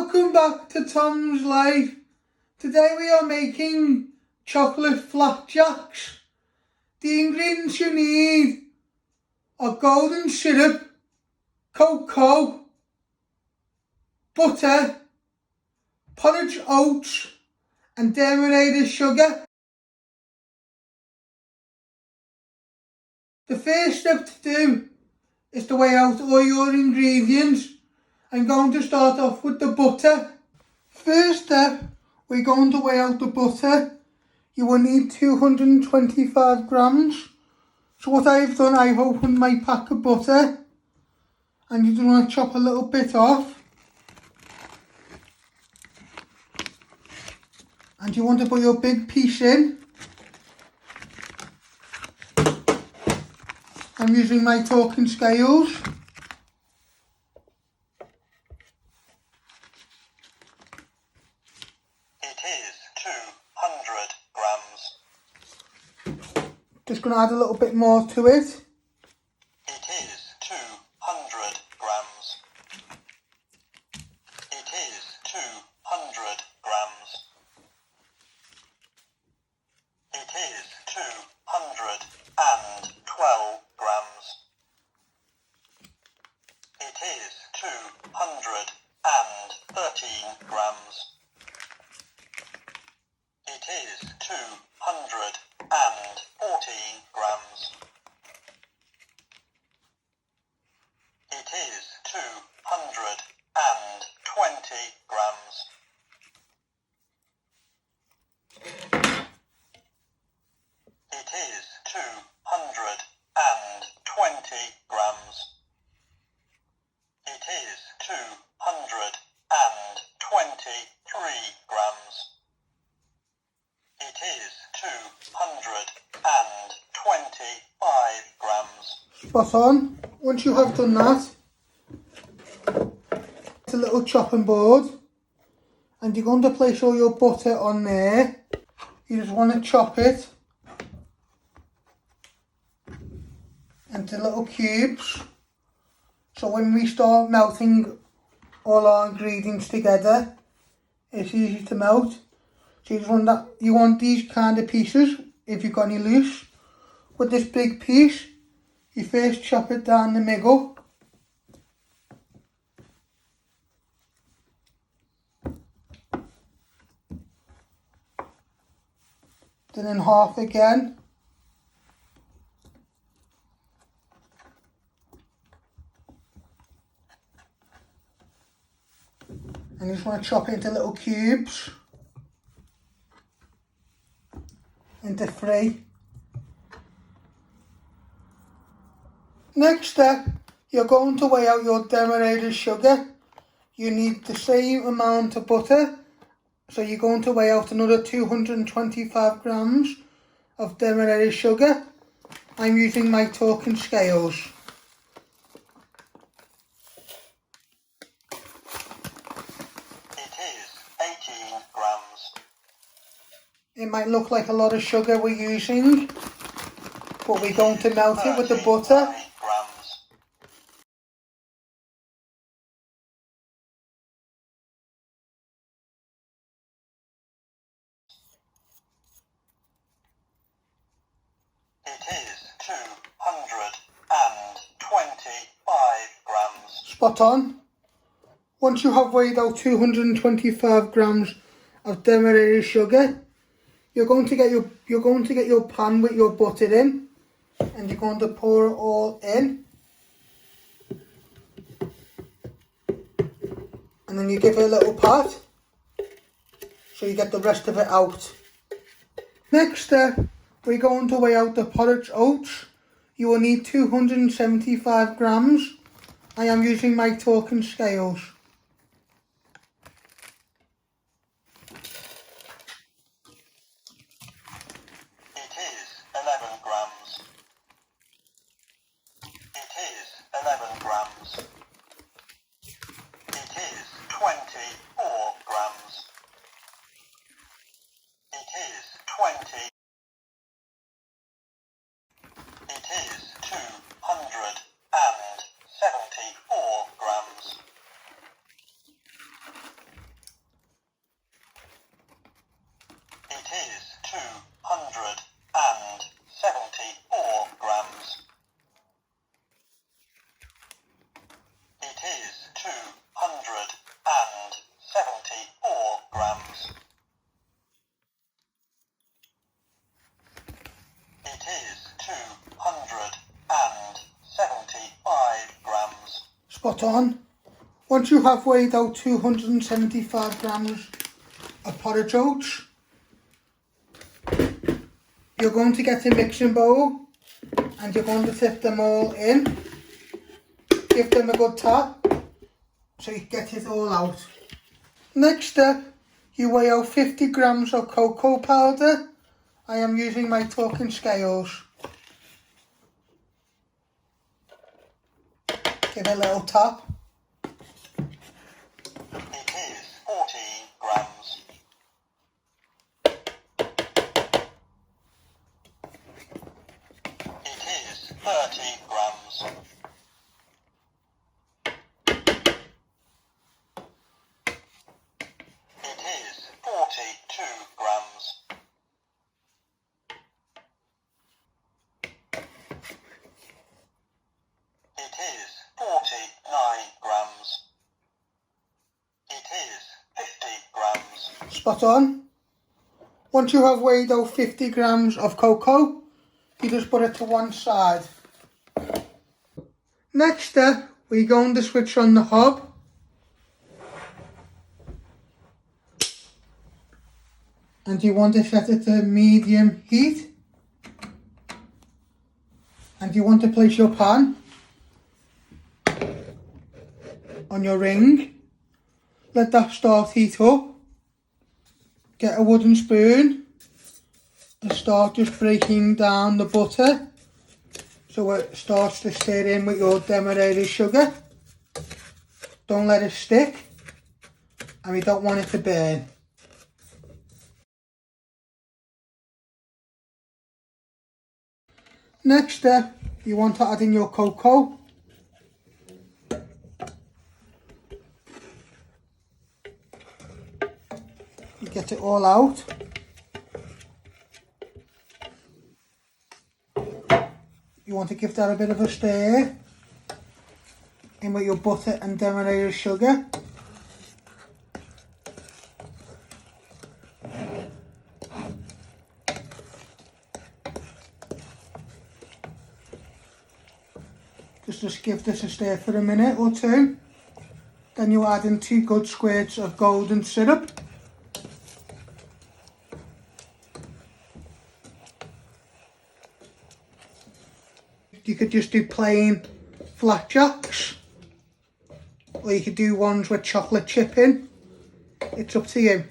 Welcome back to Tom's Life. Today we are making chocolate flapjacks. The ingredients you need are golden syrup, cocoa, butter, porridge oats and Demerara sugar. The first step to do is to weigh out all your ingredients. I'm going to start off with the butter. First step, we're going to weigh out the butter. You will need 225 grams. So what I've done, I've opened my pack of butter and you just want to chop a little bit off. And you want to put your big piece in. I'm using my talking scales. It is 200 grams. Just going to add a little bit more to it. It is 200 grams. It is 200 grams. It is 212 grams. It is 213 grams. It is 214 grams. It is 220 grams. It is 220 grams. It is 223 grams. It is 225 grams. Spot on. Once you have done that, it's a little chopping board and you're going to place all your butter on there. You just want to chop it into little cubes. So when we start melting all our ingredients together, it's easy to melt. So you want these kind of pieces if you've got any loose. With this big piece, you first chop it down the middle. Then in half again. And you just want to chop it into little cubes. Into 3. Next step, you're going to weigh out your Demerara sugar. You need the same amount of butter, so you're going to weigh out another 225 grams of Demerara sugar. I'm using my talking scales. It is 18 grams. It might look like a lot of sugar we're using, but we're going to melt it with the butter. Grams. It is 225 grams. Spot on. Once you have weighed out 225 grams of Demerara sugar, you're going to get your pan with your butter in, and you're going to pour it all in, and then you give it a little pat so you get the rest of it out. Next step, we're going to weigh out the porridge oats. You will need 275 grams. I am using my talking scales. It is 11 grams. It is 11 grams. It is 24 grams. It is 20. It is 274 grams. Spot on. Once you have weighed out 275 grams of porridge oats, you're going to get a mixing bowl and you're going to tip them all in. Give them a good tap so you get it all out. Next step, you weigh out 50 grams of cocoa powder. I am using my talking scales. Give it a little tap. It is 14 grams. It is 30 grams. It is 42 grams. It is 49 grams. It is 50 grams. Spot on. Once you have weighed out 50 grams of cocoa, you just put it to one side. Next step, we're going to switch on the hob. And you want to set it to medium heat. And you want to place your pan on your ring. Let that start heat up. Get a wooden spoon and start just breaking down the butter so it starts to stir in with your Demerara sugar. Don't let it stick, and we don't want it to burn. Next step, you want to add in your cocoa. You get it all out. You want to give that a bit of a stir in with your butter and Demerara sugar. Just give this a stir for a minute or two. Then you add in 2 good squirts of golden syrup. You could just do plain Flapjacks, or you could do ones with chocolate chip in. It's up to you.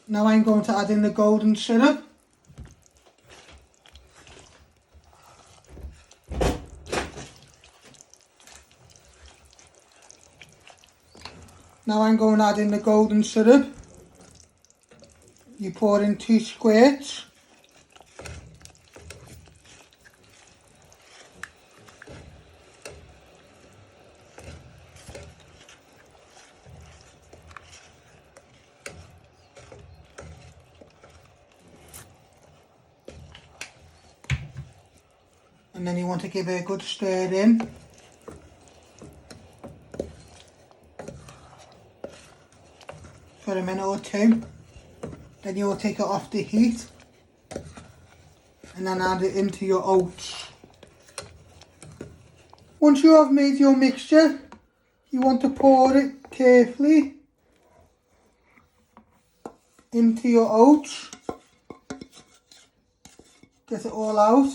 Now I'm going to add in the golden syrup. Now I'm going to add in the golden syrup. You pour in 2 squirts. And then you want to give it a good stir in. For a minute or two. Then you'll take it off the heat. And then add it into your oats. Once you have made your mixture, you want to pour it carefully into your oats. Get it all out.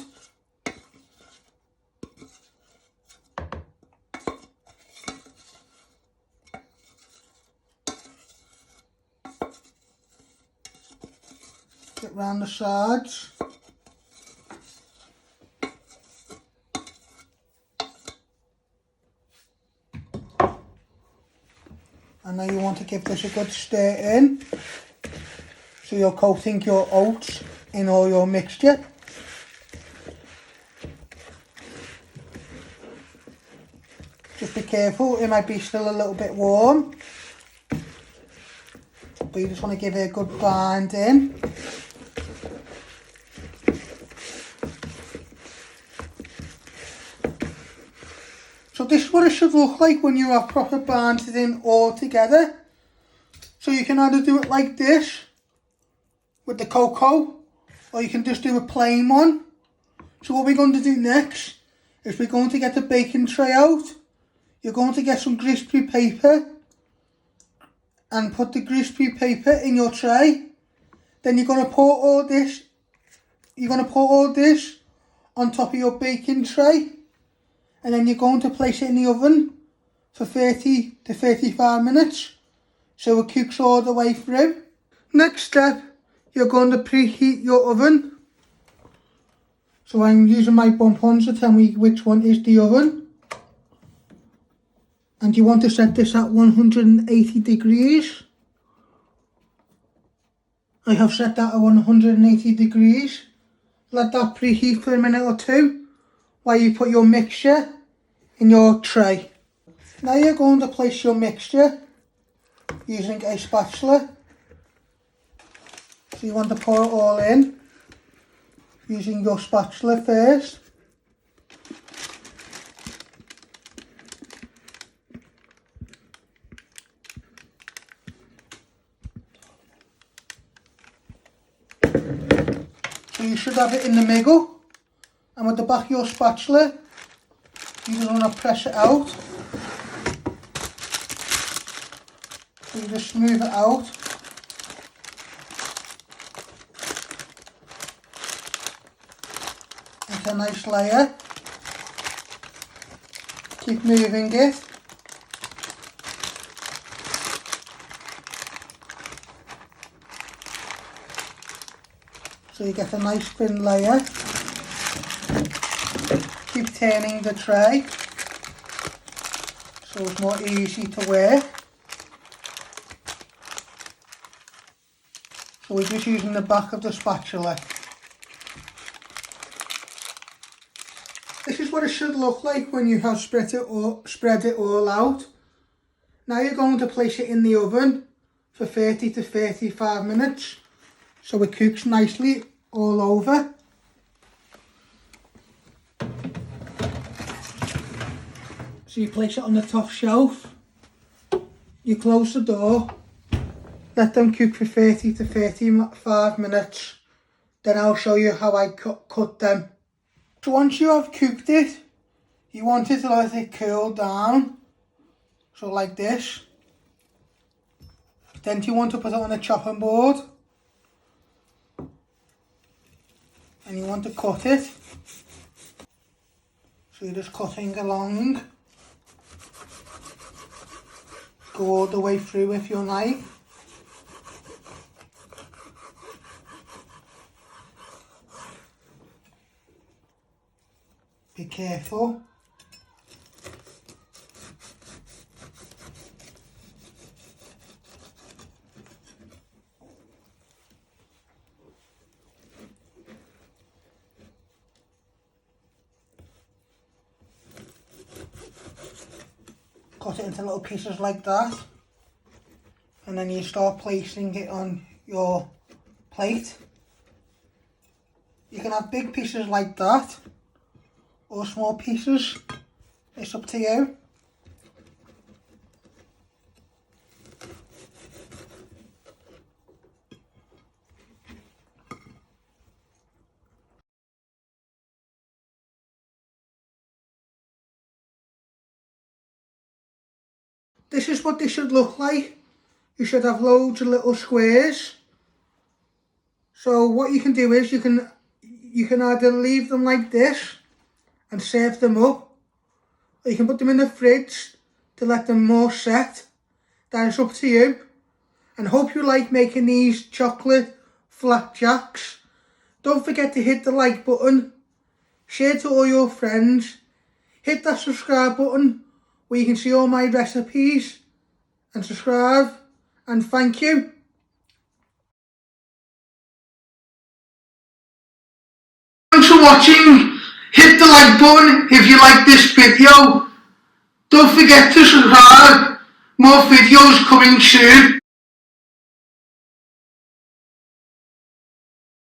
Get round the sides. And now you want to give this a good stir in. So you're coating your oats in all your mixture. Just be careful, it might be still a little bit warm. But you just want to give it a good bind in. So this is what it should look like when you have proper binded in all together. So you can either do it like this with the cocoa, or you can just do a plain one. So what we're going to do next is we're going to get the baking tray out. You're going to get some greaseproof paper and put the greaseproof paper in your tray. Then you're going to pour all this on top of your baking tray, and then you're going to place it in the oven for 30 to 35 minutes so it cooks all the way through. Next step, you're going to preheat your oven. So I'm using my bump on to tell me which one is the oven. And you want to set this at 180 degrees. I have set that at 180 degrees. Let that preheat for a minute or two while you put your mixture in your tray. Now you're going to place your mixture using a spatula. So you want to pour it all in using your spatula first. So you should have it in the middle, and with the back of your spatula, you just want to press it out. So you just smooth it out. It's a nice layer. Keep moving it. So you get a nice thin layer. Keep turning the tray so it's more easy to work. So we're just using the back of the spatula. This is what it should look like when you have spread it all out. Now you're going to place it in the oven for 30 to 35 minutes so it cooks nicely all over. So you place it on the top shelf, you close the door, let them cook for 30 to 35 minutes, then I'll show you how I cut them. So once you have cooked it, you want it to let it cool down, so like this. Then you want to put it on a chopping board, and you want to cut it. So you're just cutting along. Go all the way through with your knife. Be careful. Cut it into little pieces like that, and then you start placing it on your plate. You can have big pieces like that or small pieces, it's up to you. This is what they should look like. You should have loads of little squares. So what you can do is you can either leave them like this and serve them up, or you can put them in the fridge to let them more set. That is up to you. And hope you like making these chocolate flapjacks. Don't forget to hit the like button, share to all your friends, hit that subscribe button where you can see all my recipes, and subscribe, and thank you. Thanks for watching. Hit the like button if you like this video. Don't forget to subscribe. More videos coming soon.